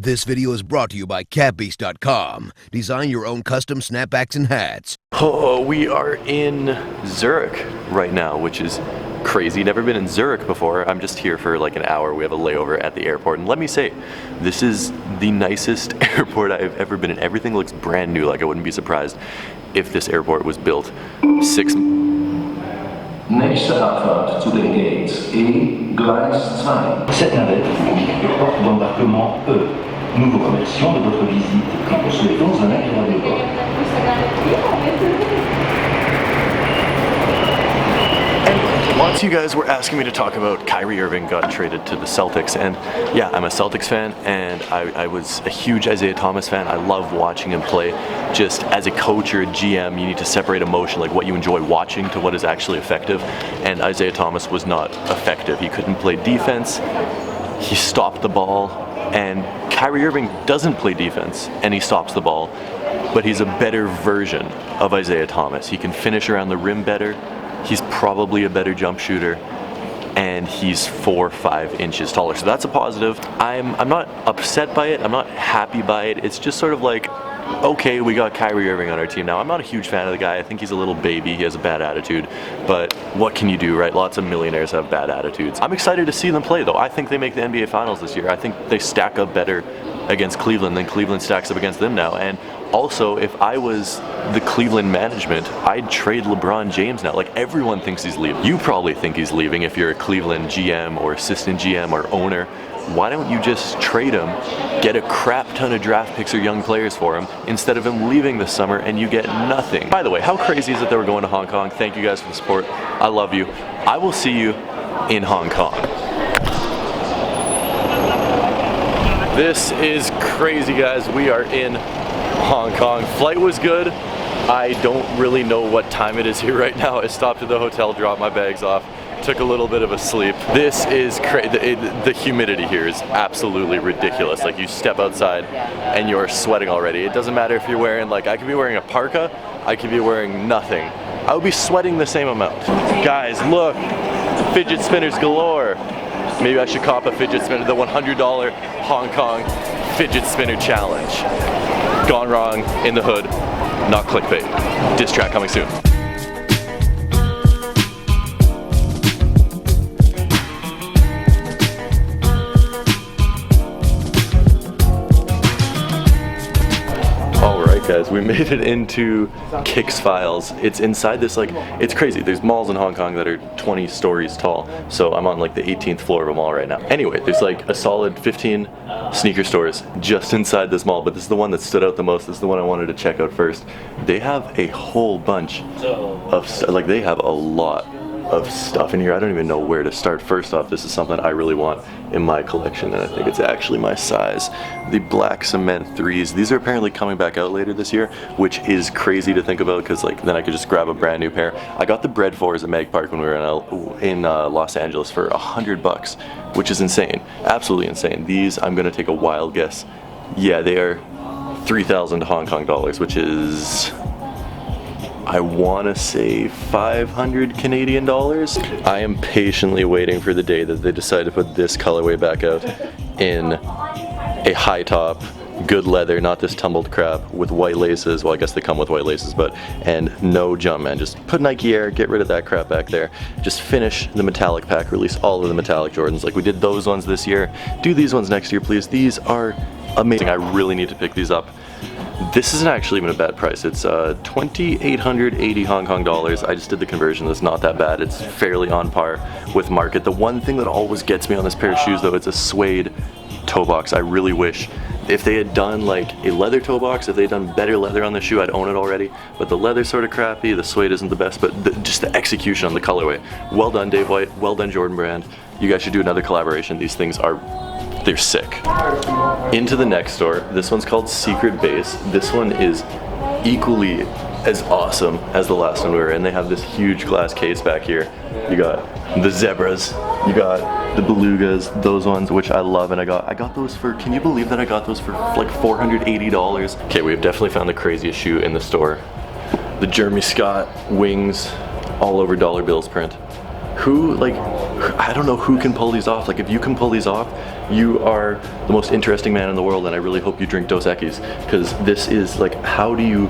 This video is brought to you by catbeast.com. Design your own custom snapbacks and hats. Oh, we are in Zurich right now, which is crazy. Never been in Zurich before. I'm just here for like an hour. We have a layover at the airport. And let me say, this is the nicest airport I've ever been in. Everything looks brand new. Like I wouldn't be surprised if this airport was built Nächste Abfahrt zu den Gates E, Gleis 2. Cette navette franchit le porte d'embarquement E. Nous vous remercions de votre visite et vous souhaitons un agréable vol. Lots of you guys were asking me to talk about Kyrie Irving got traded to the Celtics, and yeah, I'm a Celtics fan, and I was a huge Isaiah Thomas fan. I love watching him play. Just as a coach or a GM, you need to separate emotion, like what you enjoy watching, to what is actually effective, and Isaiah Thomas was not effective. He couldn't play defense, he stopped the ball, and Kyrie Irving doesn't play defense, and he stops the ball, but he's a better version of Isaiah Thomas. He can finish around the rim better. He's probably a better jump shooter, and he's 4 or 5 inches taller, so that's a positive. I'm not upset by it, I'm not happy by it. It's just sort of like, okay, we got Kyrie Irving on our team now. I'm not a huge fan of the guy. I think he's a little baby, he has a bad attitude, but what can you do, right? Lots of millionaires have bad attitudes. I'm excited to see them play though. I think they make the NBA Finals this year. I think they stack up better against Cleveland than Cleveland stacks up against them now. And also, if I was the Cleveland management, I'd trade LeBron James now. Like, everyone thinks he's leaving. You probably think he's leaving if you're a Cleveland GM or assistant GM or owner. Why don't you just trade him, get a crap ton of draft picks or young players for him, instead of him leaving this summer and you get nothing? By the way, how crazy is it that we're going to Hong Kong? Thank you guys for the support. I love you. I will see you in Hong Kong. This is crazy, guys. We are in Hong Kong. Flight was good. I don't really know what time it is here right now. I stopped at the hotel, dropped my bags off, took a little bit of a sleep. This is crazy. The humidity here is absolutely ridiculous. Like, you step outside and you're sweating already. It doesn't matter if you're wearing, like, I could be wearing a parka, I could be wearing nothing. I would be sweating the same amount. Guys, look, fidget spinners galore. Maybe I should cop a fidget spinner, the $100 Hong Kong fidget spinner challenge. Gone wrong in the hood, not clickbait. Diss track coming soon. Guys, we made it into Kix-Files. It's inside this, like, it's crazy. There's malls in Hong Kong that are 20 stories tall, so I'm on like the 18th floor of a mall right now. Anyway, there's like a solid 15 sneaker stores just inside this mall, but this is the one that stood out the most. This is the one I wanted to check out first. They have a whole bunch of like, they have a lot of stuff in here. I don't even know where to start. First off, this is something I really want in my collection, and I think it's actually my size. The black cement 3s. These are apparently coming back out later this year, which is crazy to think about, because like then I could just grab a brand new pair. I got the Bread 4s at Meg Park when we were in Los Angeles for $100, which is insane. Absolutely insane. These, I'm gonna take a wild guess. Yeah, they are 3,000 Hong Kong dollars, which is, I want to say 500 Canadian dollars. I am patiently waiting for the day that they decide to put this colorway back out in a high top, good leather, not this tumbled crap with white laces. Well, I guess they come with white laces, but, and no jump, man. Just put Nike Air, get rid of that crap back there. Just finish the metallic pack, release all of the metallic Jordans. Like we did those ones this year. Do these ones next year, please. These are amazing. I really need to pick these up. This isn't actually even a bad price. It's 2,880 Hong Kong dollars. I just did the conversion. That's not that bad. It's fairly on par with market. The one thing that always gets me on this pair of shoes though, it's a suede toe box. I really wish if they had done like a leather toe box, if they had done better leather on the shoe, I'd own it already. But the leather's sort of crappy, the suede isn't the best, but just the execution on the colorway. Well done, Dave White. Well done, Jordan Brand. You guys should do another collaboration. These things are, they're sick. Into the next store. This one's called Secret Base. This one is equally as awesome as the last one we were in. They have this huge glass case back here. You got the zebras, you got the belugas, those ones, which I love, and I got those for, can you believe that I got those for like $480? Okay, we've definitely found the craziest shoe in the store. The Jeremy Scott wings, all over dollar bills print. Who, like, I don't know who can pull these off. Like, if you can pull these off, you are the most interesting man in the world, and I really hope you drink Dos Equis, because this is like, how do you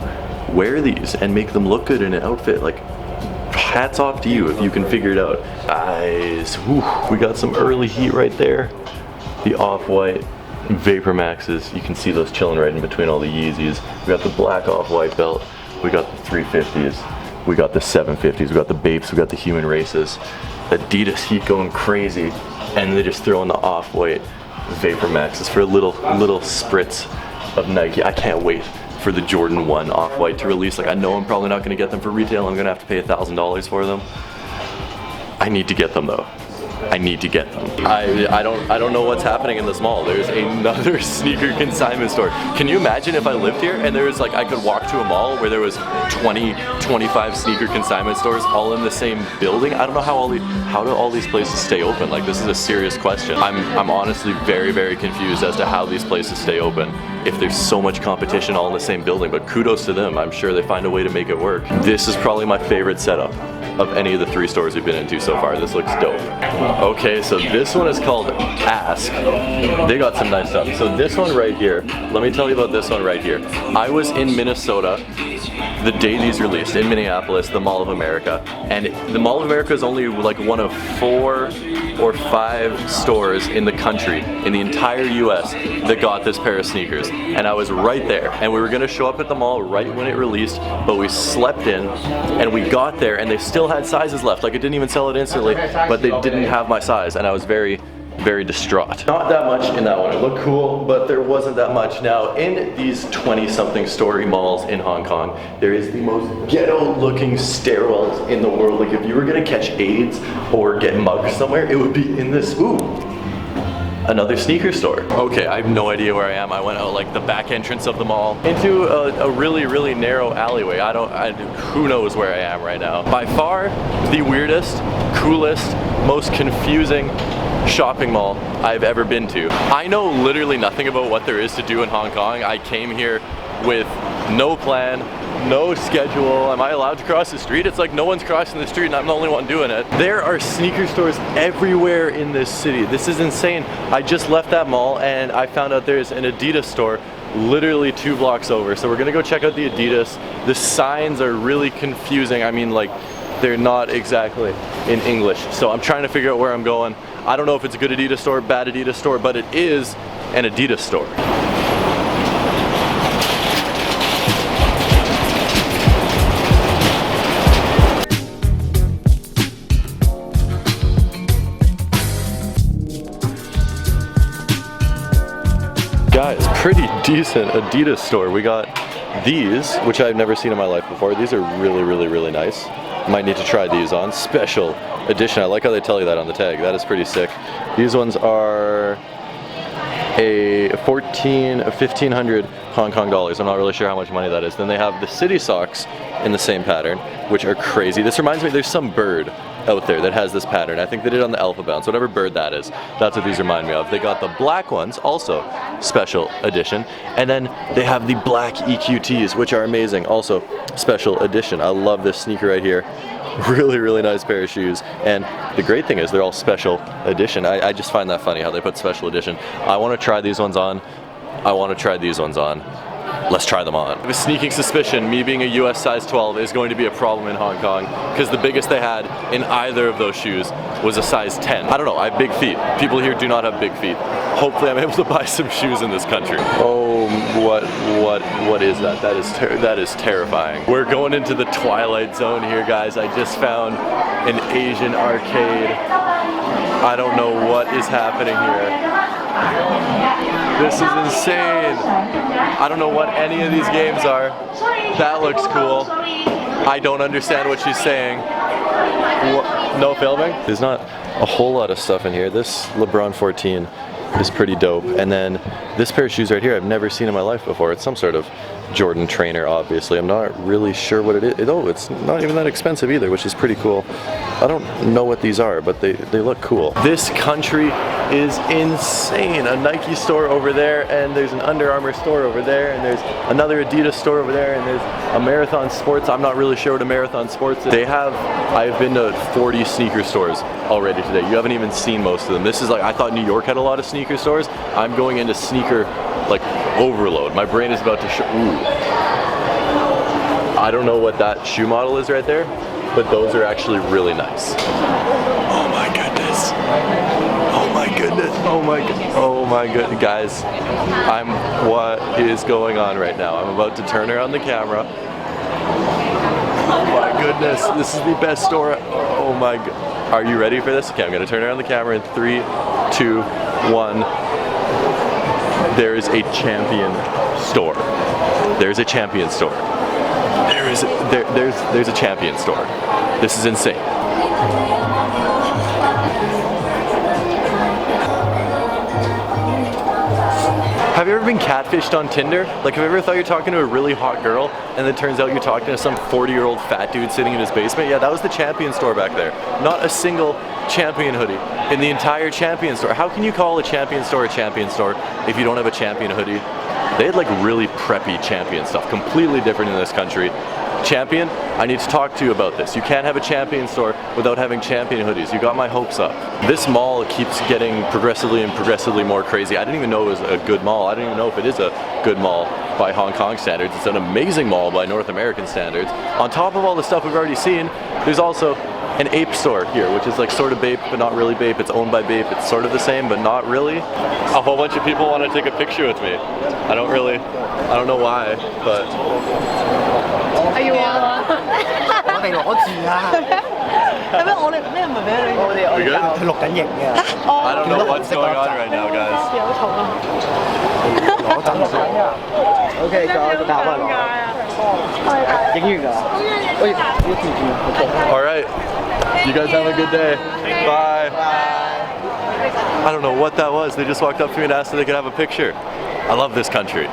wear these and make them look good in an outfit? Like, hats off to you if you can figure it out. Guys, whew, we got some early heat right there. The Off-White Vapor Maxes, you can see those chilling right in between all the Yeezys. We got the black Off-White belt, we got the 350s, we got the 750s, we got the Bapes, we got the Human Races. Adidas heat going crazy, and they just throw in the Off-White Vapor Maxes for a little spritz of Nike. I can't wait for the Jordan 1 Off-White to release. Like, I know I'm probably not gonna get them for retail. I'm gonna have to pay $1,000 for them. I need to get them though. I need to get them. I don't know what's happening in this mall. There's another sneaker consignment store. Can you imagine if I lived here and there was like, I could walk to a mall where there was 20, 25 sneaker consignment stores all in the same building? I don't know how do all these places stay open? Like, this is a serious question. I'm honestly very, very confused as to how these places stay open if there's so much competition all in the same building, but kudos to them. I'm sure they find a way to make it work. This is probably my favorite setup of any of the 3 stores we've been into so far. This looks dope. Okay, so this one is called Ask. They got some nice stuff. So this one right here, let me tell you about this one right here. I was in Minnesota the day these released, in Minneapolis, the Mall of America, and the Mall of America is only like one of 4 or 5 stores in the country, in the entire US, that got this pair of sneakers. And I was right there, and we were gonna show up at the mall right when it released, but we slept in, and we got there, and they still had sizes left. Like, it didn't even sell it instantly, but they didn't have my size, and I was very, very distraught. Not that much in that one. It looked cool, but there wasn't that much. Now, in these 20-something story malls in Hong Kong, there is the most ghetto-looking stairwells in the world. Like, if you were gonna catch AIDS or get mugged somewhere, it would be in this. Ooh, another sneaker store. Okay, I have no idea where I am. I went out like the back entrance of the mall into a really, really narrow alleyway. Who knows where I am right now. By far, the weirdest, coolest, most confusing shopping mall I've ever been to. I know literally nothing about what there is to do in Hong Kong. I came here with no plan, no schedule. Am I allowed to cross the street? It's like no one's crossing the street and I'm the only one doing it. There are sneaker stores everywhere in this city. This is insane. I just left that mall and I found out there's an Adidas store literally 2 blocks over. So we're gonna go check out the Adidas. The signs are really confusing. I mean, like, they're not exactly in English. So I'm trying to figure out where I'm going. I don't know if it's a good Adidas store, bad Adidas store, but it is an Adidas store. Guys, pretty decent Adidas store. We got these, which I've never seen in my life before. These are really, really, really nice. Might need to try these on. Special edition. I like how they tell you that on the tag. That is pretty sick. These ones are a 1,500 Hong Kong dollars. I'm not really sure how much money that is. Then they have the City socks in the same pattern, which are crazy. This reminds me, there's some bird out there that has this pattern. I think they did it on the Alpha Bounce, whatever bird that is. That's what these remind me of. They got the black ones, also special edition. And then they have the black EQTs, which are amazing, also special edition. I love this sneaker right here. Really, really nice pair of shoes. And the great thing is they're all special edition. I just find that funny how they put special edition. I want to try these ones on. I want to try these ones on. Let's try them on. I have a sneaking suspicion me being a US size 12 is going to be a problem in Hong Kong because the biggest they had in either of those shoes was a size 10. I don't know, I have big feet. People here do not have big feet. Hopefully I'm able to buy some shoes in this country. Oh, what is that? That is terrifying. We're going into the Twilight Zone here, guys. I just found an Asian arcade. I don't know what is happening here. This is insane. I don't know what any of these games are. That looks cool. I don't understand what she's saying. No filming? There's not a whole lot of stuff in here. This LeBron 14 is pretty dope. And then this pair of shoes right here, I've never seen in my life before. It's some sort of Jordan trainer, obviously. I'm not really sure what it is. Oh, it's not even that expensive either, which is pretty cool. I don't know what these are, but they look cool. This country is insane. A Nike store over there, and there's an Under Armour store over there, and there's another Adidas store over there, and there's a Marathon Sports. I'm not really sure what a Marathon Sports is. I've been to 40 sneaker stores already today. You haven't even seen most of them. This is like, I thought New York had a lot of sneaker stores. I'm going into sneaker like overload. My brain is about to I don't know what that shoe model is right there, but those are actually really nice. Oh my goodness. Oh my goodness. Oh my goodness. Oh my goodness. Guys, what is going on right now? I'm about to turn around the camera. Oh my goodness. This is the best store. Oh my god. Are you ready for this? Okay, I'm gonna turn around the camera in 3, 2, 1. There is a Champion store. There's a Champion store. There's a Champion store. This is insane. Have you ever been catfished on Tinder? Like, have you ever thought you're talking to a really hot girl and then it turns out you're talking to some 40-year-old fat dude sitting in his basement? Yeah, that was the Champion store back there. Not a single Champion hoodie in the entire Champion store. How can you call a Champion store if you don't have a Champion hoodie? They had like really preppy Champion stuff, completely different in this country. Champion, I need to talk to you about this. You can't have a Champion store without having Champion hoodies. You got my hopes up. This mall keeps getting progressively more crazy. I didn't even know it was a good mall. I don't even know if it is a good mall by Hong Kong standards. It's an amazing mall by North American standards. On top of all the stuff we've already seen, there's also an ape store here, which is like sort of Bape, but not really Bape. It's owned by Bape. It's sort of the same, but not really. A whole bunch of people want to take a picture with me. I don't know why, but... Are you on? We good? I don't know what's going on right now, guys. Alright, you guys have a good day. Bye. I don't know what that was. They just walked up to me and asked if they could have a picture. I love this country.